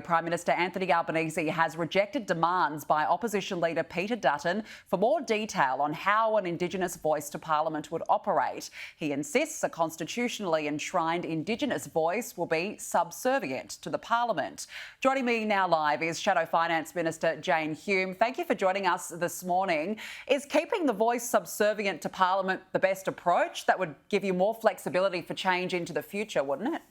Prime Minister Anthony Albanese has rejected demands by opposition leader Peter Dutton for more detail on how an Indigenous voice to Parliament would operate. He insists a constitutionally enshrined Indigenous voice will be subservient to the Parliament. Joining me now live is Shadow Finance Minister Jane Hume. Thank you for joining us this morning. Is keeping the voice subservient to Parliament the best approach? That would give you more flexibility for change into the future, wouldn't it?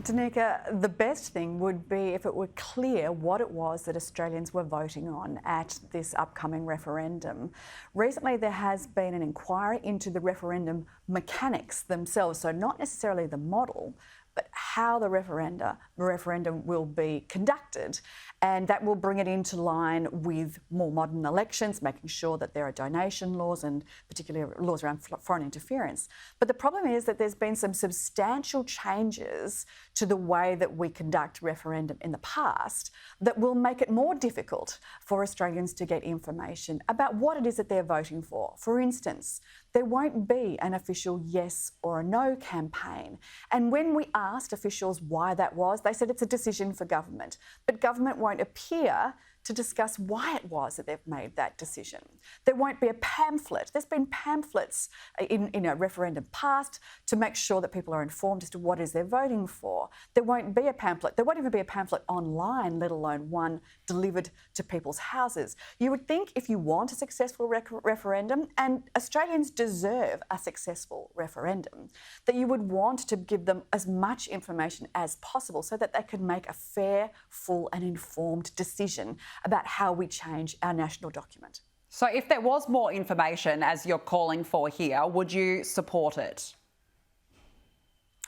Danica, the best thing would be if it were clear what it was that Australians were voting on at this upcoming referendum. Recently, there has been an inquiry into the referendum mechanics themselves, so not necessarily the model, but how the referendum will be conducted. And that will bring it into line with more modern elections, making sure that there are donation laws and particularly laws around foreign interference. But the problem is that there's been some substantial changes to the way that we conduct referendum in the past that will make it more difficult for Australians to get information about what it is that they're voting for. For instance, there won't be an official yes or a no campaign. And when we asked officials why that was, they said it's a decision for government. But government won't appear to discuss why it was that they've made that decision. There won't be a pamphlet. There's been pamphlets in a referendum past to make sure that people are informed as to what it is they're voting for. There won't be a pamphlet. There won't even be a pamphlet online, let alone one delivered to people's houses. You would think if you want a successful referendum, and Australians deserve a successful referendum, that you would want to give them as much information as possible so that they can make a fair, full and informed decision about how we change our national document. So if there was more information, as you're calling for here, would you support it?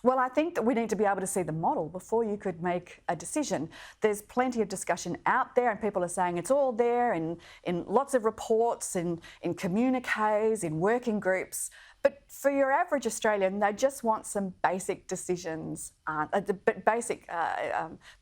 Well, I think that we need to be able to see the model before you could make a decision. There's plenty of discussion out there and people are saying it's all there in lots of reports, in communiques, in working groups. But for your average Australian, they just want some basic decisions,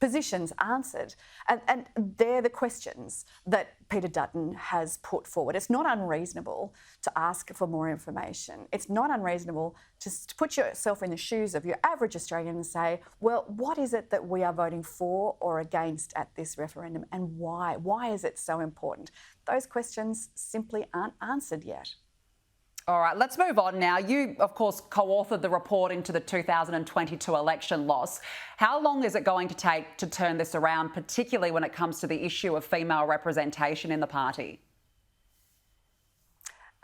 positions answered. And they're the questions that Peter Dutton has put forward. It's not unreasonable to ask for more information. It's not unreasonable to put yourself in the shoes of your average Australian and say, well, what is it that we are voting for or against at this referendum and why? Why is it so important? Those questions simply aren't answered yet. All right, let's move on now. You, of course, co-authored the report into the 2022 election loss. How long is it going to take to turn this around, particularly when it comes to the issue of female representation in the party?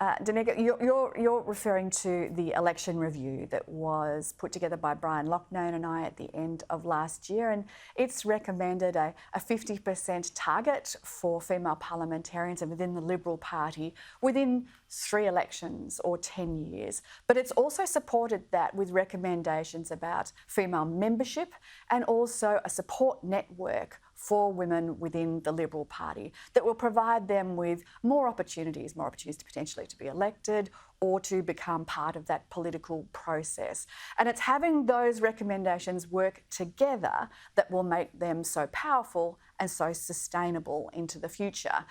Danica, you're referring to the election review that was put together by Brian Loughnane and I at the end of last year, and it's recommended a 50% target for female parliamentarians and within the Liberal Party within 3 elections or 10 years. But it's also supported that with recommendations about female membership and also a support network for women within the Liberal Party that will provide them with more opportunities to potentially to be elected or to become part of that political process. And it's having those recommendations work together that will make them so powerful and so sustainable into the future.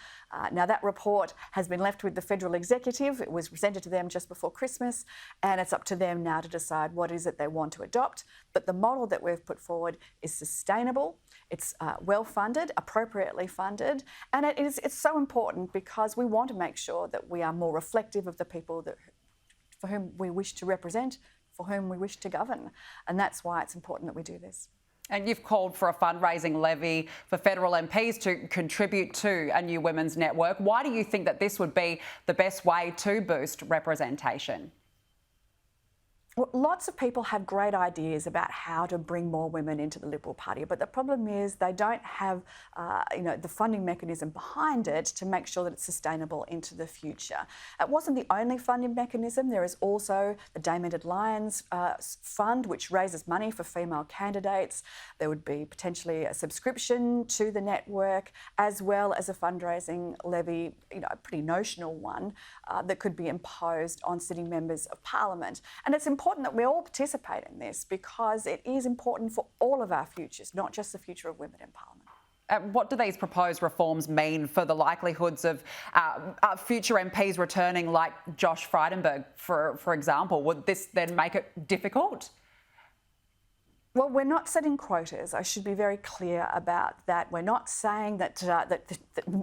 Now, that report has been left with the federal executive. It was presented to them just before Christmas, and it's up to them now to decide what is it they want to adopt. But the model that we've put forward is sustainable, it's well-funded, appropriately funded, and it's so important because we want to make sure that we are more reflective of the people for whom we wish to represent, for whom we wish to govern. And that's why it's important that we do this. And you've called for a fundraising levy for federal MPs to contribute to a new women's network. Why do you think that this would be the best way to boost representation? Well, lots of people have great ideas about how to bring more women into the Liberal Party, but the problem is they don't have the funding mechanism behind it to make sure that it's sustainable into the future. It wasn't the only funding mechanism. There is also the Dame Ended Lions Fund, which raises money for female candidates. There would be potentially a subscription to the network, as well as a fundraising levy, a pretty notional one, that could be imposed on sitting members of Parliament. And it's important that we all participate in this because it is important for all of our futures, not just the future of women in Parliament. What do these proposed reforms mean for the likelihoods of future MPs returning, like Josh Frydenberg, for example? Would this then make it difficult? Well, we're not setting quotas. I should be very clear about that. We're not saying that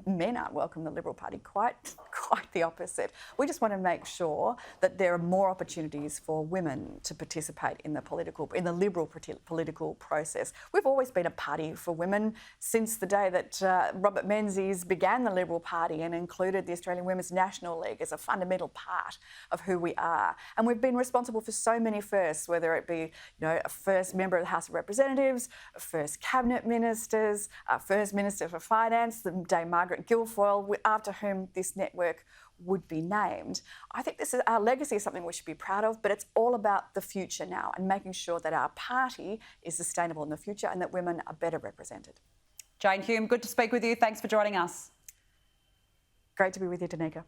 men aren't welcome in the Liberal Party. Quite the opposite. We just want to make sure that there are more opportunities for women to participate in the Liberal political process. We've always been a party for women since the day that Robert Menzies began the Liberal Party and included the Australian Women's National League as a fundamental part of who we are. And we've been responsible for so many firsts, whether it be a first member of the House of Representatives, first cabinet ministers, first Minister for Finance, the day Margaret Guilfoyle, after whom this network would be named. I think our legacy is something we should be proud of, but it's all about the future now and making sure that our party is sustainable in the future and that women are better represented. Jane Hume, good to speak with you. Thanks for joining us. Great to be with you, Danica.